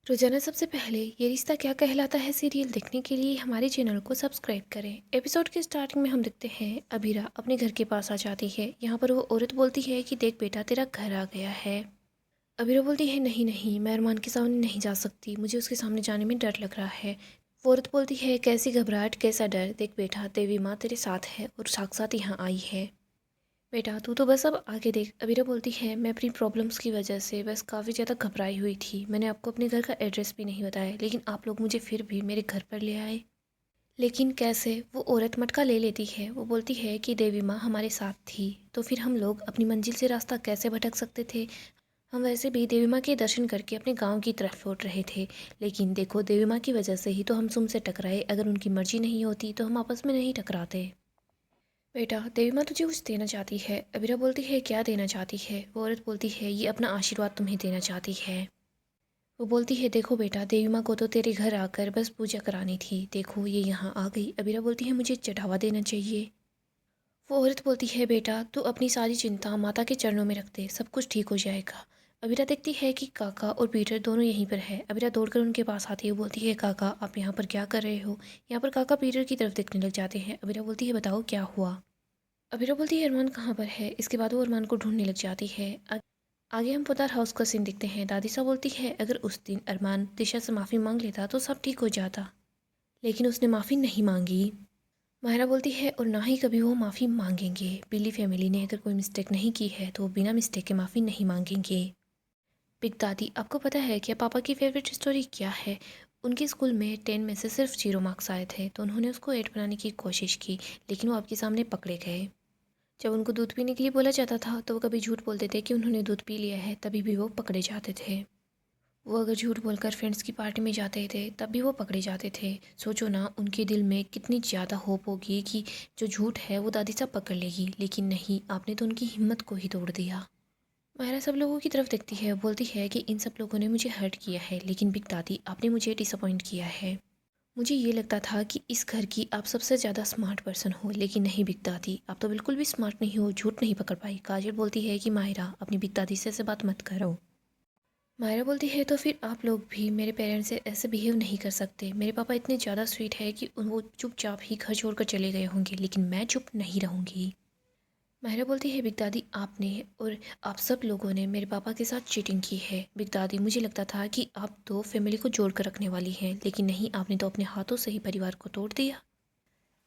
रोजाना सबसे पहले ये रिश्ता क्या कहलाता है सीरियल देखने के लिए हमारे चैनल को सब्सक्राइब करें। एपिसोड के स्टार्टिंग में हम देखते हैं अबीरा अपने घर के पास आ जाती है। यहाँ पर वो औरत बोलती है कि देख बेटा तेरा घर आ गया है। अबीरा बोलती है नहीं नहीं, मैं अरमान के सामने नहीं जा सकती, मुझे उसके सामने जाने में डर लग रहा है। वो औरत बोलती है कैसी घबराहट कैसा डर, देख बेटा देवी माँ तेरे साथ है और साक्षात यहाँ आई है। बेटा तू तो बस अब आगे देख। अबीरा बोलती है मैं अपनी प्रॉब्लम्स की वजह से बस काफ़ी ज़्यादा घबराई हुई थी, मैंने आपको अपने घर का एड्रेस भी नहीं बताया, लेकिन आप लोग मुझे फिर भी मेरे घर पर ले आए। लेकिन कैसे? वो औरत मटका ले लेती है। वो बोलती है कि देवी माँ हमारे साथ थी तो फिर हम लोग अपनी मंजिल से रास्ता कैसे भटक सकते थे। हम वैसे भी देवी माँ के दर्शन करके अपने गांव की तरफ लौट रहे थे, लेकिन देखो देवी माँ की वजह से ही तो हम तुमसे टकराए, अगर उनकी मर्जी नहीं होती तो हम आपस में नहीं टकराते। बेटा देवी माँ तुझे कुछ देना चाहती है। अबीरा बोलती है क्या देना चाहती है। वो औरत बोलती है ये अपना आशीर्वाद तुम्हें देना चाहती है। वो बोलती है देखो बेटा देवी माँ को तो तेरे घर आकर बस पूजा करानी थी, देखो ये यहाँ आ गई। अबीरा बोलती है मुझे चढ़ावा देना चाहिए। वो औरत बोलती है बेटा तू अपनी सारी चिंता माता के चरणों में रख दे, सब कुछ ठीक हो जाएगा। अबीरा देखती है कि काका और पीटर दोनों यहीं पर है। अबीरा दौड़कर उनके पास आती है, बोलती है काका आप यहाँ पर क्या कर रहे हो। यहाँ पर काका पीटर की तरफ देखने लग जाते हैं। अबीरा बोलती है बताओ क्या हुआ। अबीरा बोलती है अरमान कहाँ पर है। इसके बाद वो अरमान को ढूंढने लग जाती है। आगे हम पोदार हाउस का सीन देखते हैं। दादी सा बोलती है अगर उस दिन अरमान दिशा से माफ़ी मांग लेता तो सब ठीक हो जाता, लेकिन उसने माफ़ी नहीं मांगी। माहिरा बोलती है और ना ही कभी वो माफ़ी मांगेंगे। बिल्ली फैमिली ने अगर कोई मिस्टेक नहीं की है तो वो बिना मिस्टेक के माफ़ी नहीं मांगेंगे। बिग दादी आपको पता है क्या पापा की फेवरेट स्टोरी क्या है। उनके स्कूल में 10 में से सिर्फ 0 मार्क्स आए थे तो उन्होंने उसको 8 बनाने की कोशिश की, लेकिन वो आपके सामने पकड़े गए। जब उनको दूध पीने के लिए बोला जाता था तो वो कभी झूठ बोलते थे कि उन्होंने दूध पी लिया है, तभी भी वो पकड़े जाते थे। वो अगर झूठ बोलकर फ्रेंड्स की पार्टी में जाते थे तब भी वो पकड़े जाते थे। सोचो ना उनके दिल में कितनी ज़्यादा होप होगी कि जो झूठ है वो दादी साहब पकड़ लेगी, लेकिन नहीं, आपने तो उनकी हिम्मत को ही तोड़ दिया। मायरा सब लोगों की तरफ देखती है, बोलती है कि इन सब लोगों ने मुझे हर्ट किया है, लेकिन बिग दादी आपने मुझे डिसअपॉइंट किया है। मुझे ये लगता था कि इस घर की आप सबसे ज़्यादा स्मार्ट पर्सन हो, लेकिन नहीं बिग दादी आप तो बिल्कुल भी स्मार्ट नहीं हो, झूठ नहीं पकड़ पाई। काजल बोलती है कि मायरा अपनी बिग दादी से ऐसे बात मत करो। मायरा बोलती है तो फिर आप लोग भी मेरे पेरेंट्स से ऐसे बिहेव नहीं कर सकते। मेरे पापा इतने ज़्यादा स्वीट है कि वो चुपचाप ही घर छोड़कर चले गए होंगे, लेकिन मैं चुप नहीं रहूँगी। माहिरा बोलती है बिग दादी आपने और आप सब लोगों ने मेरे पापा के साथ चीटिंग की है। बिग दादी मुझे लगता था कि आप तो फैमिली को जोड़ कर रखने वाली हैं, लेकिन नहीं, आपने तो अपने हाथों से ही परिवार को तोड़ दिया।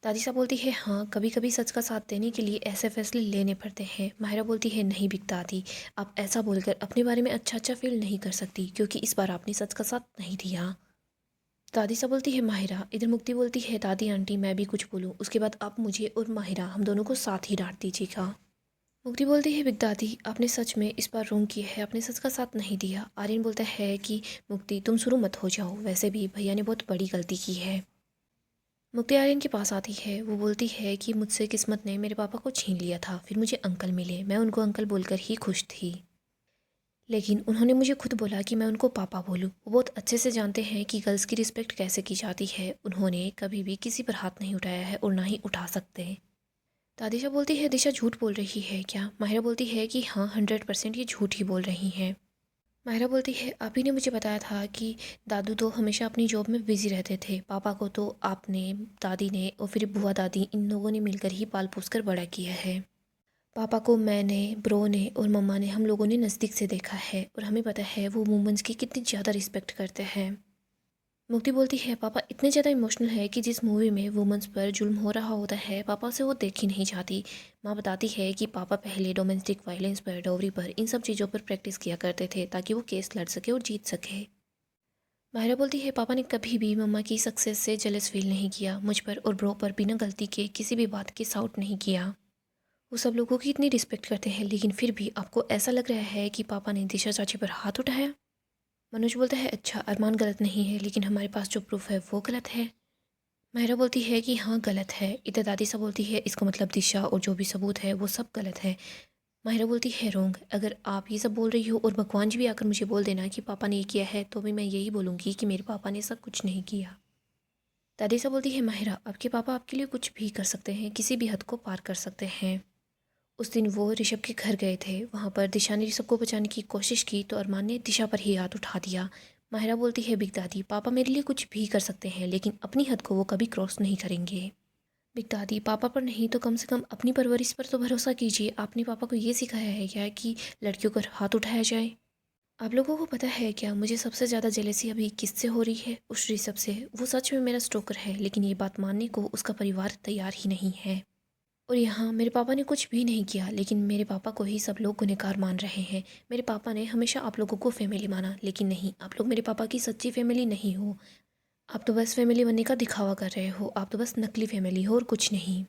दादी साहब बोलती है हाँ कभी कभी सच का साथ देने के लिए ऐसे फैसले लेने पड़ते हैं। माहिरा बोलती है नहीं बिग दादी, आप ऐसा बोलकर अपने बारे में अच्छा अच्छा फील नहीं कर सकती, क्योंकि इस बार आपने सच का साथ नहीं दिया। दादी साहब बोलती है माहिरा। इधर मुक्ति बोलती है दादी आंटी मैं भी कुछ बोलूँ, उसके बाद आप मुझे और माहिरा हम दोनों को साथ ही डांट दीजिएगा। मुक्ति बोलती है बिग दादी आपने सच में इस बार रोंग किया है, आपने सच का साथ नहीं दिया। आर्यन बोलता है कि मुक्ति तुम शुरू मत हो जाओ, वैसे भी भैया ने बहुत बड़ी गलती की है। मुक्ति आर्यन के पास आती है। वो बोलती है कि मुझसे किस्मत ने मेरे पापा को छीन लिया था, फिर मुझे अंकल मिले, मैं उनको अंकल बोलकर ही खुश थी, लेकिन उन्होंने मुझे खुद बोला कि मैं उनको पापा बोलूं। वो बहुत अच्छे से जानते हैं कि गर्ल्स की रिस्पेक्ट कैसे की जाती है। उन्होंने कभी भी किसी पर हाथ नहीं उठाया है और ना ही उठा सकते। दादिशा बोलती है दिशा झूठ बोल रही है क्या। माहिरा बोलती है कि हाँ 100% ये झूठ ही बोल रही हैं। माहिरा बोलती है आप ही ने मुझे बताया था कि दादू तो हमेशा अपनी जॉब में बिजी रहते थे, पापा को तो आपने, दादी ने और फिर बुआ दादी इन लोगों ने मिलकर ही पाल पोस कर बड़ा किया है। पापा को मैंने, ब्रो ने और मम्मा ने, हम लोगों ने नज़दीक से देखा है और हमें पता है वो वुमेंस की कितनी ज़्यादा रिस्पेक्ट करते हैं। मुक्ति बोलती है पापा इतने ज़्यादा इमोशनल है कि जिस मूवी में वुमेंस पर जुल्म हो रहा होता है पापा से वो देख ही नहीं चाहती। माँ बताती है कि पापा पहले डोमेस्टिक वायलेंस पर, डाउरी पर, इन सब चीज़ों पर प्रैक्टिस किया करते थे ताकि वो केस लड़ सके और जीत सके। माहिरा बोलती है पापा ने कभी भी मम्मा की सक्सेस से जेलस फील नहीं किया, मुझ पर और ब्रो पर बिना गलती के किसी भी बात की साउट नहीं किया। वो सब लोगों की इतनी रिस्पेक्ट करते हैं, लेकिन फिर भी आपको ऐसा लग रहा है कि पापा ने दिशा चाची पर हाथ उठाया। मनोज बोलता है अच्छा अरमान गलत नहीं है, लेकिन हमारे पास जो प्रूफ है वो गलत है। माहिरा बोलती है कि हाँ गलत है। इधर दादी सा बोलती है इसका मतलब दिशा और जो भी सबूत है वो सब गलत है। माहिरा बोलती है रोंग, अगर आप ये सब बोल रही हो और भगवान जी भी आकर मुझे बोल देना कि पापा ने ये किया है तो भी मैं यही बोलूँगी कि मेरे पापा ने ऐसा कुछ नहीं किया। दादी सा बोलती है माहिरा आपके पापा आपके लिए कुछ भी कर सकते हैं, किसी भी हद को पार कर सकते हैं। उस दिन वो ऋषभ के घर गए थे, वहाँ पर दिशा ने ऋषभ को बचाने की कोशिश की तो अरमान ने दिशा पर ही हाथ उठा दिया। माहिरा बोलती है बिग दादी पापा मेरे लिए कुछ भी कर सकते हैं लेकिन अपनी हद को वो कभी क्रॉस नहीं करेंगे। बिग दादी पापा पर नहीं तो कम से कम अपनी परवरिश पर तो भरोसा कीजिए। आपने पापा को ये सिखाया है क्या कि लड़कियों पर हाथ उठाया जाए? आप लोगों को पता है क्या मुझे सबसे ज़्यादा जेलेसी अभी किससे हो रही है? उस ऋषभ से। वो सच में मेरा स्टोकर है लेकिन ये बात मानने को उसका परिवार तैयार ही नहीं है। और यहाँ मेरे पापा ने कुछ भी नहीं किया लेकिन मेरे पापा को ही सब लोग गुनहगार मान रहे हैं। मेरे पापा ने हमेशा आप लोगों को फैमिली माना लेकिन नहीं, आप लोग मेरे पापा की सच्ची फैमिली नहीं हो। आप तो बस फैमिली बनने का दिखावा कर रहे हो। आप तो बस नकली फैमिली हो और कुछ नहीं।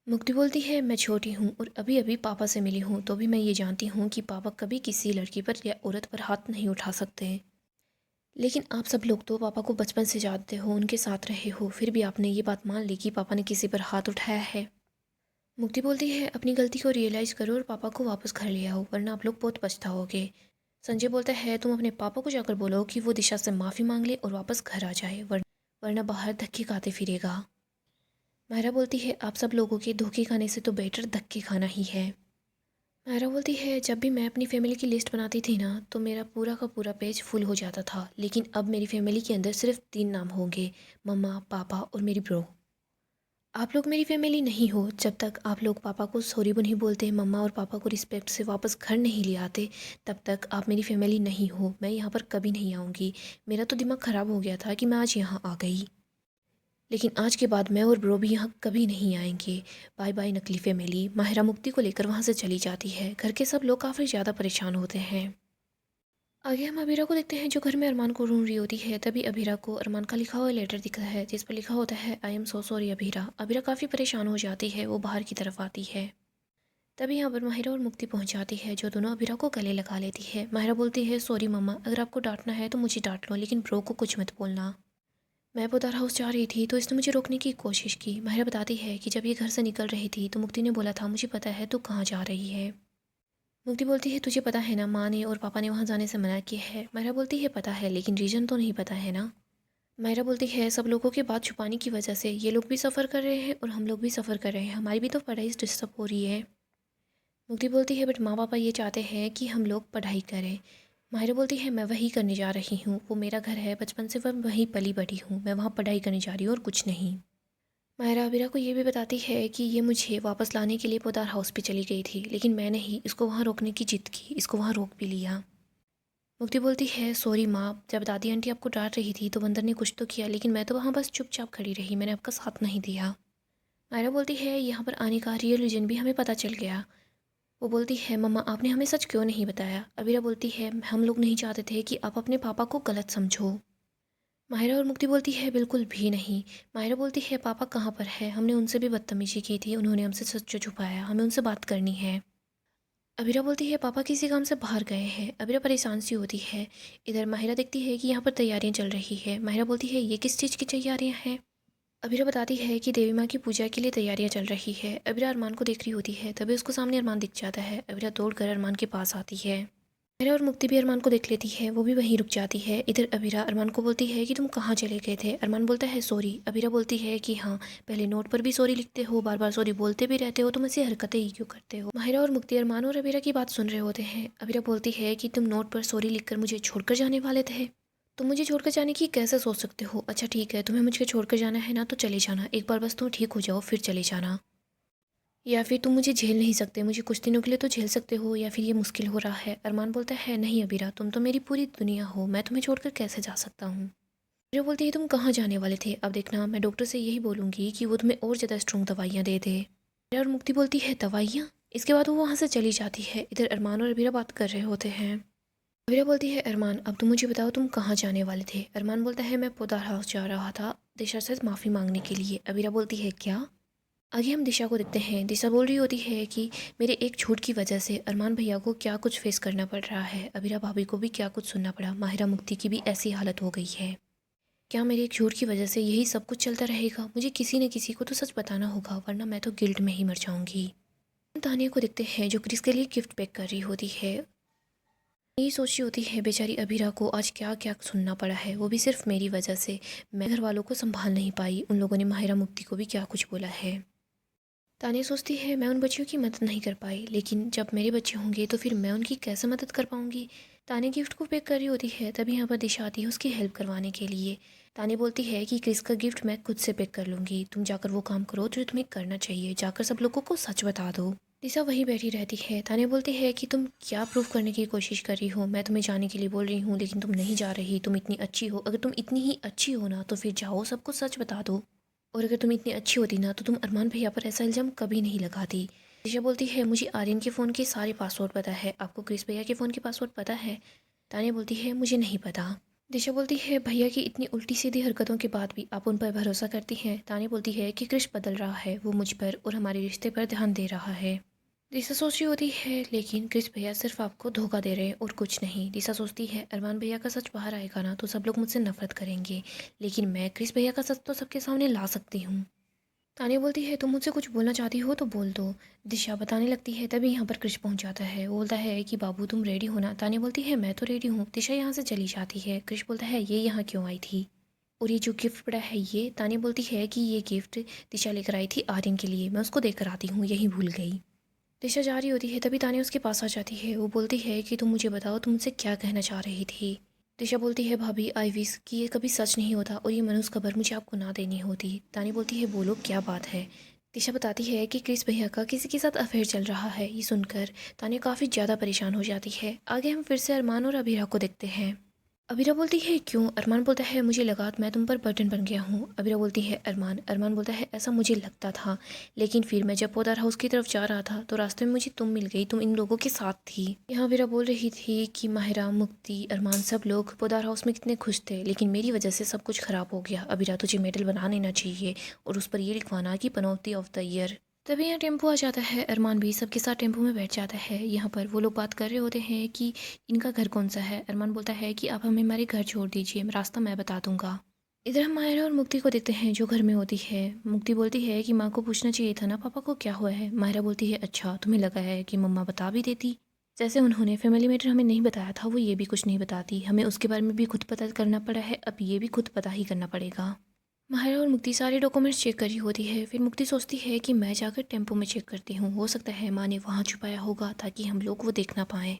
मुक्ति बोलती है मैं छोटी हूँ और अभी अभी पापा से मिली हूँ तो भी मैं ये जानती हूँ कि पापा कभी किसी लड़की पर या औरत पर हाथ नहीं उठा सकते। लेकिन आप सब लोग तो पापा को बचपन से जानते हो, उनके साथ रहे हो, फिर भी आपने ये बात मान ली कि पापा ने किसी पर हाथ उठाया है। मुक्ति बोलती है अपनी गलती को रियलाइज़ करो और पापा को वापस घर ले आओ वरना आप लोग बहुत पछताओगे। संजय बोलता है तुम अपने पापा को जाकर बोलो कि वो दिशा से माफ़ी मांग ले और वापस घर आ जाए वरना बाहर धक्के खाते फिरेगा। मायरा बोलती है आप सब लोगों के धोखे खाने से तो बेटर धक्के खाना ही है। मायरा बोलती है जब भी मैं अपनी फैमिली की लिस्ट बनाती थी ना तो मेरा पूरा का पूरा पेज फुल हो जाता था लेकिन अब मेरी फैमिली के अंदर सिर्फ 3 नाम होंगे, मम्मा पापा और मेरी ब्रो। आप लोग मेरी फैमिली नहीं हो जब तक आप लोग पापा को सॉरी भी नहीं बोलते, मम्मा और पापा को रिस्पेक्ट से वापस घर नहीं ले आते, तब तक आप मेरी फैमिली नहीं हो। मैं यहाँ पर कभी नहीं आऊँगी। मेरा तो दिमाग ख़राब हो गया था कि मैं आज यहाँ आ गई, लेकिन आज के बाद मैं और ब्रो भी यहाँ कभी नहीं आएंगे। बाय बाय नकली फैमिली। माहिरा मुक्ति को लेकर वहाँ से चली जाती है। घर के सब लोग काफ़ी ज़्यादा परेशान होते हैं। आगे हम अबीरा को देखते हैं जो घर में अरमान को ढूंढ रही होती है। तभी अबीरा को अरमान का लिखा हुआ लेटर दिखता है जिस पर लिखा होता है I am so sorry Abira. Abira काफ़ी परेशान हो जाती है, वो बाहर की तरफ आती है। तभी यहाँ पर माहिरा और मुक्ति पहुँच जाती है जो दोनों अबीरा को गले लगा लेती है। माहिरा बोलती है सॉरी मम्मा, अगर आपको डांटना है तो मुझे डांट लो लेकिन ब्रो को कुछ मत बोलना। मैं पोदार हाउस जा रही थी तो इसने मुझे रोकने की कोशिश की। माहिरा बताती है कि जब ये घर से निकल रही थी तो मुक्ति ने बोला था मुझे पता है तू कहाँ जा रही है। मुक्ति बोलती है तुझे पता है ना माँ ने और पापा ने वहाँ जाने से मना किया है। माहिरा बोलती है पता है लेकिन रीज़न तो नहीं पता है ना। माहिरा बोलती है सब लोगों के बात छुपाने की वजह से ये लोग भी सफ़र कर रहे हैं और हम लोग भी सफ़र कर रहे हैं, हमारी भी तो पढ़ाई डिस्टर्ब हो रही है। मुक्ति बोलती है बट माँ पापा ये चाहते हैं कि हम लोग पढ़ाई करें। माहिरा बोलती है मैं वही करने जा रही हूँ, वो मेरा घर है, बचपन से वह वहीं पली बढ़ी हूँ, मैं वहाँ पढ़ाई करने जा रही हूँ और कुछ नहीं। माहिरा अबीरा को ये भी बताती है कि ये मुझे वापस लाने के लिए पोदार हाउस पे चली गई थी लेकिन मैंने ही इसको वहाँ रोकने की जिद की, इसको वहाँ रोक भी लिया। मुक्ति बोलती है सॉरी माँ, जब दादी आंटी आपको डांट रही थी तो बंदर ने कुछ तो किया लेकिन मैं तो वहाँ बस चुपचाप खड़ी रही, मैंने आपका साथ नहीं दिया। मायरा बोलती है यहाँ पर आने का रियल रीजन भी हमें पता चल गया। वो बोलती है मम्मा आपने हमें सच क्यों नहीं बताया। अबीरा बोलती है हम लोग नहीं चाहते थे कि आप अपने पापा को गलत समझो। माहिरा और मुक्ति बोलती है बिल्कुल भी नहीं। माहिरा बोलती है पापा कहाँ पर है, हमने उनसे भी बदतमीजी की थी, उन्होंने हमसे सच छुपाया, हमें उनसे बात करनी है। अबीरा बोलती है पापा किसी काम से बाहर गए हैं। अबीरा परेशान सी होती है। इधर माहिरा देखती है कि यहाँ पर तैयारियाँ चल रही है। माहिरा बोलती है ये किस चीज़ की तैयारियाँ हैं। अबीरा बताती है कि देवी माँ की पूजा के लिए तैयारियां चल रही है। अबीरा अरमान को देख रही होती है तभी उसको सामने अरमान दिख जाता है। अबीरा दौड़कर अरमान के पास आती है। माहिरा और मुक्ति भी अरमान को देख लेती है, वो भी वहीं रुक जाती है। इधर अबीरा अरमान को बोलती है कि तुम कहाँ चले गए थे। अरमान बोलता है सॉरी। अबीरा बोलती है कि हाँ, पहले नोट पर भी सॉरी लिखते हो, बार बार सॉरी बोलते भी रहते हो, तुम ऐसी हरकतें ही क्यों करते हो। माहिरा और मुक्ति अरमान और अबीरा की बात सुन रहे होते हैं। अबीरा बोलती है कि तुम नोट पर सॉरी लिखकर मुझे छोड़कर जाने वाले थे। तुम मुझे छोड़कर जाने की कैसे सोच सकते हो। अच्छा ठीक है, तुम्हें मुझे छोड़कर जाना है ना तो चले जाना, एक बार बस तुम ठीक हो जाओ फिर चले जाना। या फिर तुम मुझे झेल नहीं सकते, मुझे कुछ दिनों के लिए तो झेल सकते हो, या फिर ये मुश्किल हो रहा है। अरमान बोलता है नहीं अबीरा, तुम तो मेरी पूरी दुनिया हो, मैं तुम्हें छोड़कर कैसे जा सकता हूँ। अबीरा बोलती है तुम कहाँ जाने वाले थे, अब देखना मैं डॉक्टर से यही बोलूँगी कि वो तुम्हें और ज़्यादा स्ट्रॉन्ग दवाइयाँ दे दे। अबीरा और मुक्ति बोलती है दवाइयाँ। इसके बाद वो वहाँ से चली जाती है। इधर अरमान और अबीरा बात कर रहे होते हैं। अबीरा बोलती है अरमान अब तुम मुझे बताओ तुम कहाँ जाने वाले थे। अरमान बोलता है मैं पोदार हाउस जा रहा था दिशा से माफ़ी मांगने के लिए। अबीरा बोलती है क्या। आगे हम दिशा को देखते हैं। दिशा बोल रही होती है कि मेरे एक झूठ की वजह से अरमान भैया को क्या कुछ फेस करना पड़ रहा है, अबीरा भाभी को भी क्या कुछ सुनना पड़ा, माहिरा मुक्ति की भी ऐसी हालत हो गई है। क्या मेरे एक झूठ की वजह से यही सब कुछ चलता रहेगा। मुझे किसी न किसी को तो सच बताना होगा वरना मैं तो गिल्ट में ही मर जाऊंगी। तानिया को देखते हैं जो क्रिस के लिए गिफ्ट पैक कर रही होती है। यही सोच रही होती है बेचारी अबीरा को आज क्या क्या सुनना पड़ा है, वो भी सिर्फ मेरी वजह से। मैं घर वालों को संभाल नहीं पाई, उन लोगों ने माहिरा मुक्ति को भी क्या कुछ बोला है। तानिया सोचती है मैं उन बच्चियों की मदद नहीं कर पाई लेकिन जब मेरे बच्चे होंगे तो फिर मैं उनकी कैसे मदद कर पाऊंगी। तान्या गिफ्ट को पैक कर रही होती है, तभी यहाँ पर दिशा आती है उसकी हेल्प करवाने के लिए। तान्या बोलती है कि क्रिस का गिफ्ट मैं खुद से पैक कर लूँगी, तुम जाकर वो काम करो जो तुम्हें करना चाहिए, जाकर सब लोगों को सच बता दो। दिशा वहीं बैठी रहती है। तान्या बोलती है कि तुम क्या प्रूफ करने की कोशिश कर रही हो, मैं तुम्हें जाने के लिए बोल रही हूँ लेकिन तुम नहीं जा रही, तुम इतनी अच्छी हो, अगर तुम इतनी ही अच्छी हो ना तो फिर जाओ सबको सच बता दो। और अगर तुम इतनी अच्छी होती ना तो तुम अरमान भैया पर ऐसा इल्ज़ाम कभी नहीं लगाती। दिशा बोलती है मुझे आर्यन के फ़ोन के सारे पासवर्ड पता है, आपको क्रिस भैया के फ़ोन के पासवर्ड पता है? तान्या बोलती है मुझे नहीं पता। दिशा बोलती है भैया की इतनी उल्टी सीधी हरकतों के बाद भी आप उन पर भरोसा करती हैं? तान्या बोलती है कि क्रिश बदल रहा है, वो मुझ पर और हमारे रिश्ते पर ध्यान दे रहा है। दिशा सोच रही होती है लेकिन क्रिस भैया सिर्फ आपको धोखा दे रहे हैं और कुछ नहीं। दिशा सोचती है अरमान भैया का सच बाहर आएगा ना तो सब लोग मुझसे नफरत करेंगे, लेकिन मैं क्रिस भैया का सच तो सबके सामने ला सकती हूँ। तान्या बोलती है तुम मुझसे कुछ बोलना चाहती हो तो बोल दो। दिशा बताने लगती है, तभी यहाँ पर क्रिश पहुँच जाता है। वो बोलता है कि बाबू तुम रेडी हो ना? तान्या बोलती है मैं तो रेडी हूँ। दिशा यहाँ से चली जाती है। क्रिश बोलता है ये यहाँ क्यों आई थी और ये जो गिफ्ट पड़ा है ये? तान्या बोलती है कि ये गिफ्ट दिशा लेकर आई थी आर्यन के लिए, मैं उसको देकर आती हूँ, यही भूल गई। दिशा जा रही होती है, तभी तान्या उसके पास आ जाती है। वो बोलती है कि तुम मुझे बताओ तुम मुझसे क्या कहना चाह रही थी। दिशा बोलती है भाभी आई विश कि ये कभी सच नहीं होता और ये मनुष्य खबर मुझे आपको ना देनी होती। तान्या बोलती है बोलो क्या बात है। दिशा बताती है कि क्रिस भैया का किसी के साथ अफेयर चल रहा है। ये सुनकर तान्या काफ़ी ज़्यादा परेशान हो जाती है। आगे हम फिर से अरमान और अबीरा को देखते हैं। अबीरा बोलती है क्यों? अरमान बोलता है मुझे लगा मैं तुम पर बर्डन बन गया हूँ। अबीरा बोलती है अरमान बोलता है ऐसा मुझे लगता था, लेकिन फिर मैं जब पौधार हाउस की तरफ जा रहा था तो रास्ते में मुझे तुम मिल गई, तुम इन लोगों के साथ थी। यहाँ अबीरा बोल रही थी कि माहिरा, मुक्ति, अरमान सब लोग पौधार हाउस में कितने खुश थे, लेकिन मेरी वजह से सब कुछ खराब हो गया। अबीरा तुझे मेडल बना लेना चाहिए और उस पर ये लिखवाना कि पनौती ऑफ द ईयर। तभी यहाँ टेम्पो आ जाता है। अरमान भी सबके साथ टेम्पो में बैठ जाता है। यहाँ पर वो लोग बात कर रहे होते हैं कि इनका घर कौन सा है। अरमान बोलता है कि आप हमें हमारे घर छोड़ दीजिए, रास्ता मैं बता दूंगा। इधर हम मायरा और मुक्ति को देखते हैं जो घर में होती है। मुक्ति बोलती है कि माँ को पूछना चाहिए था ना पापा को क्या हुआ है। मायरा बोलती है अच्छा तुम्हें लगा है कि मम्मा बता भी देती, जैसे उन्होंने फैमिली मैटर हमें नहीं बताया था वो ये भी कुछ नहीं बताती, हमें उसके बारे में भी खुद पता करना पड़ा है, अब ये भी खुद पता ही करना पड़ेगा। माहिरा और मुक्ति सारे डॉक्यूमेंट्स चेक करी होती है। फिर मुक्ति सोचती है कि मैं जाकर टेम्पो में चेक करती हूँ, हो सकता है माँ ने वहाँ छुपाया होगा ताकि हम लोग वो देख ना पाएँ।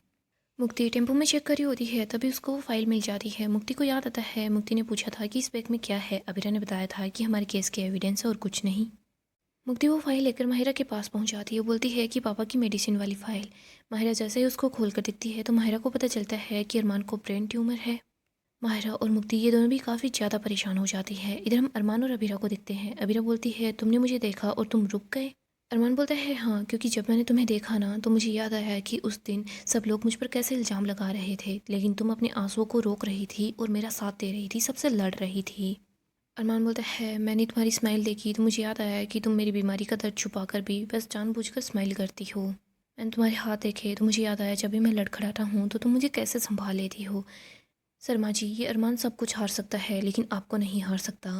मुक्ति टेम्पो में चेक करी होती है, तभी उसको वो फाइल मिल जाती है। मुक्ति को याद आता है मुक्ति ने पूछा था कि इस बैग में क्या है। अबीरा ने बताया था कि हमारे केस के एविडेंस है और कुछ नहीं। मुक्ति वो फाइल लेकर माहिरा के पास पहुंच जाती है। वो बोलती है कि पापा की मेडिसिन वाली फाइल। माहिरा जैसे ही उसको खोल कर दिखती है तो माहिरा को पता चलता है कि अरमान को ब्रेन ट्यूमर है। माहिरा और मुक्ति ये दोनों भी काफ़ी ज़्यादा परेशान हो जाती है। इधर हम अरमान और अबीरा को देखते हैं। अबीरा बोलती है तुमने मुझे देखा और तुम रुक गए। अरमान बोलता है हाँ, क्योंकि जब मैंने तुम्हें देखा ना तो मुझे याद आया कि उस दिन सब लोग मुझ पर कैसे इल्ज़ाम लगा रहे थे, लेकिन तुम अपने आंसुओं को रोक रही थी और मेरा साथ दे रही थी, सबसे लड़ रही थी। अरमान बोलता है मैंने तुम्हारी स्माइल देखी तो मुझे याद आया कि तुम मेरी बीमारी का दर्द छुपा कर भी बस जानबूझकर स्माइल करती हो। मैंने तुम्हारे हाथ देखे तो मुझे याद आया जब भी मैं लड़खड़ाता हूँ तो तुम मुझे कैसे संभाल लेती हो। शर्मा जी ये अरमान सब कुछ हार सकता है लेकिन आपको नहीं हार सकता।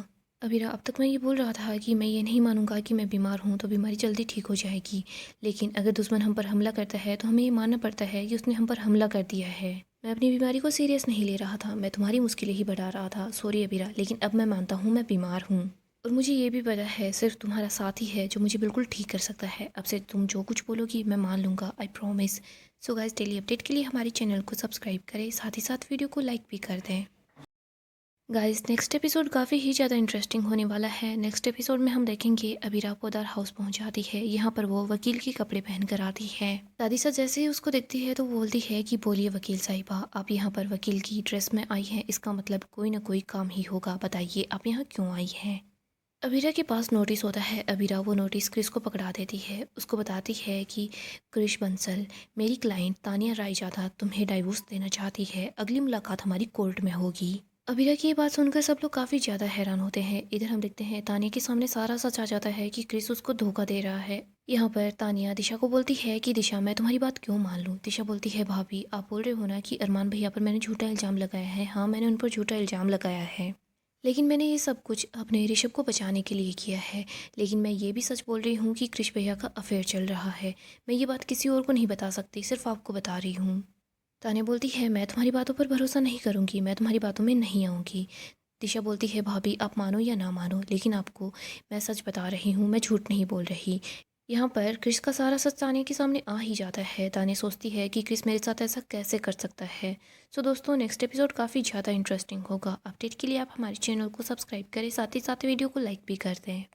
अबीरा अब तक मैं ये बोल रहा था कि मैं ये नहीं मानूंगा कि मैं बीमार हूँ तो बीमारी जल्दी ठीक हो जाएगी, लेकिन अगर दुश्मन हम पर हमला करता है तो हमें ये मानना पड़ता है कि उसने हम पर हमला कर दिया है। मैं अपनी बीमारी को सीरियस नहीं ले रहा था, मैं तुम्हारी मुश्किलें ही बढ़ा रहा था। सॉरी अबीरा, लेकिन अब मैं मानता हूँ मैं बीमार हूँ और मुझे ये भी पता है सिर्फ तुम्हारा साथ ही है जो मुझे बिल्कुल ठीक कर सकता है। अब से तुम जो कुछ बोलोगी मैं मान लूँगा, I promise. So guys daily update के लिए हमारे चैनल को सब्सक्राइब करें, साथ ही साथ वीडियो को लाइक भी कर दें। गाइस नेक्स्ट एपिसोड काफ़ी ही ज़्यादा इंटरेस्टिंग होने वाला है। नेक्स्ट एपिसोड में हम देखेंगे अबीरा पोदार हाउस पहुंच जाती है। यहाँ पर वो वकील के कपड़े पहन कर आती है। दादी जैसे ही उसको देखती है तो बोलती है कि बोलिए वकील साहिबा, आप यहाँ पर वकील की ड्रेस में आई हैं, इसका मतलब कोई ना कोई काम ही होगा, बताइए आप यहाँ क्यों आई हैं। अबीरा के पास नोटिस होता है। अबीरा वो नोटिस क्रिस को पकड़ा देती है, उसको बताती है कि क्रिश बंसल मेरी क्लाइंट तानिया रायजादा तुम्हें डाइवोर्स देना चाहती है, अगली मुलाकात हमारी कोर्ट में होगी। अबीरा की ये बात सुनकर सब लोग काफ़ी ज़्यादा हैरान होते हैं। इधर हम देखते हैं तानिया के सामने सारा सच आ जाता है कि क्रिस उसको धोखा दे रहा है। यहाँ पर तानिया दिशा को बोलती है कि दिशा मैं तुम्हारी बात क्यों मान लूँ। दिशा बोलती है भाभी आप बोल रहे हो ना कि अरमान भैया पर मैंने झूठा इल्ज़ाम लगाया है। हाँ मैंने उन पर झूठा इल्ज़ाम लगाया है, लेकिन मैंने ये सब कुछ अपने ऋषभ को बचाने के लिए किया है। लेकिन मैं ये भी सच बोल रही हूँ कि क्रिश भैया का अफेयर चल रहा है। मैं ये बात किसी और को नहीं बता सकती, सिर्फ आपको बता रही हूँ। तान्या बोलती है मैं तुम्हारी बातों पर भरोसा नहीं करूँगी, मैं तुम्हारी बातों में नहीं आऊँगी। दिशा बोलती है भाभी आप मानो या ना मानो, लेकिन आपको मैं सच बता रही हूँ, मैं झूठ नहीं बोल रही। यहाँ पर क्रिस का सारा सच तान्या के सामने आ ही जाता है। तान्या सोचती है कि क्रिस मेरे साथ ऐसा कैसे कर सकता है। सो दोस्तों, नेक्स्ट एपिसोड काफ़ी ज़्यादा इंटरेस्टिंग होगा। अपडेट के लिए आप हमारे चैनल को सब्सक्राइब करें, साथ ही साथ वीडियो को लाइक भी कर दें।